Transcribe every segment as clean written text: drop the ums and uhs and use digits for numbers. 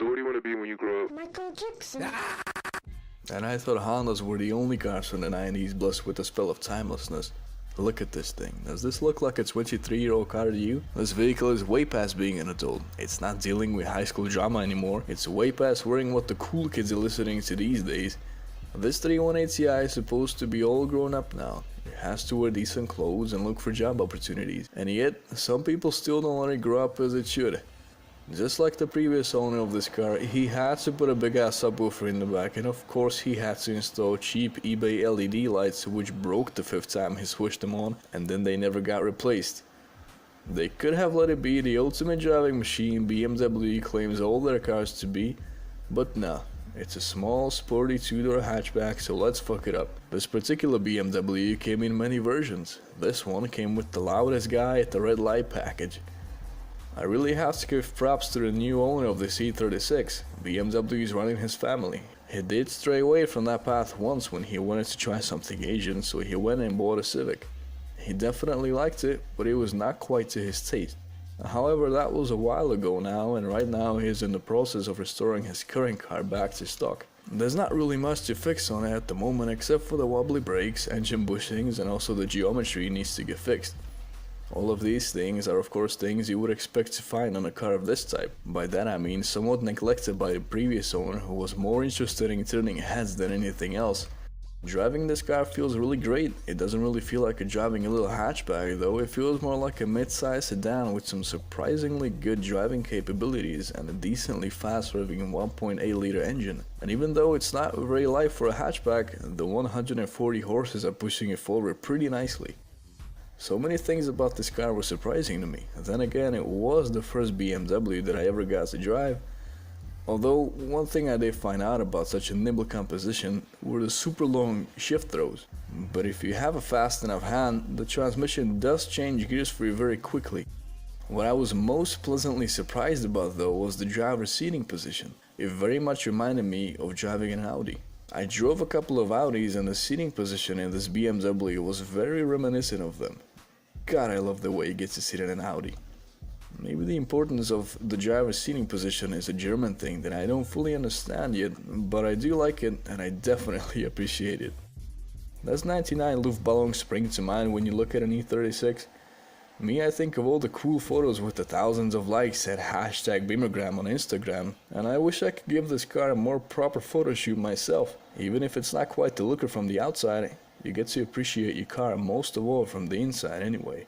So what do you want to be when you grow up? Michael Jackson. And I thought Hondas were the only cars from the 90s blessed with a spell of timelessness. Look at this thing. Does this look like a 23-year-old car to you? This vehicle is way past being an adult. It's not dealing with high school drama anymore. It's way past wearing what the cool kids are listening to these days. This 318 Ti is supposed to be all grown up now. It has to wear decent clothes and look for job opportunities. And yet, some people still don't let it grow up as it should. Just like the previous owner of this car, he had to put a big ass subwoofer in the back, and of course he had to install cheap eBay LED lights which broke the 5th time he switched them on, and then they never got replaced. They could have let it be the ultimate driving machine BMW claims all their cars to be, but nah. It's a small, sporty 2-door hatchback, so let's fuck it up. This particular BMW came in many versions. This one came with the loudest guy at the red light package. I really have to give props to the new owner of this E36. BMW is running his family. He did stray away from that path once when he wanted to try something Asian, so he went and bought a Civic. He definitely liked it, but it was not quite to his taste. However, that was a while ago now, and right now he is in the process of restoring his current car back to stock. There's not really much to fix on it at the moment except for the wobbly brakes, engine bushings, and also the geometry needs to get fixed. All of these things are of course things you would expect to find on a car of this type. By that I mean somewhat neglected by the previous owner who was more interested in turning heads than anything else. Driving this car feels really great. It doesn't really feel like you're driving a little hatchback though, it feels more like a mid-size sedan with some surprisingly good driving capabilities and a decently fast revving 1.8 liter engine. And even though it's not very light for a hatchback, the 140 horses are pushing it forward pretty nicely. So many things about this car were surprising to me. Then again, it was the first BMW that I ever got to drive. Although, one thing I did find out about such a nimble composition were the super long shift throws. But if you have a fast enough hand, the transmission does change gears for you very quickly. What I was most pleasantly surprised about though was the driver's seating position. It very much reminded me of driving an Audi. I drove a couple of Audis and the seating position in this BMW was very reminiscent of them. God, I love the way you get to sit in an Audi. Maybe the importance of the driver's seating position is a German thing that I don't fully understand yet, but I do like it and I definitely appreciate it. Does 99 Luftballon spring to mind when you look at an E36? Me, I think of all the cool photos with the thousands of likes at #Beamergram on Instagram, and I wish I could give this car a more proper photo shoot myself. Even if it's not quite the looker from the outside, you get to appreciate your car most of all from the inside anyway.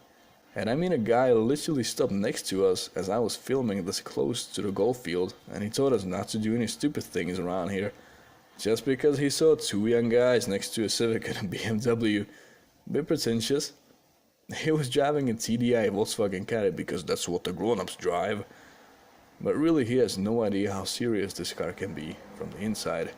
And I mean, a guy literally stopped next to us as I was filming this close to the golf field, and he told us not to do any stupid things around here, just because he saw two young guys next to a Civic and a BMW. Bit pretentious. He was driving a TDI Volkswagen Caddy because that's what the grown-ups drive. But really he has no idea how serious this car can be from the inside.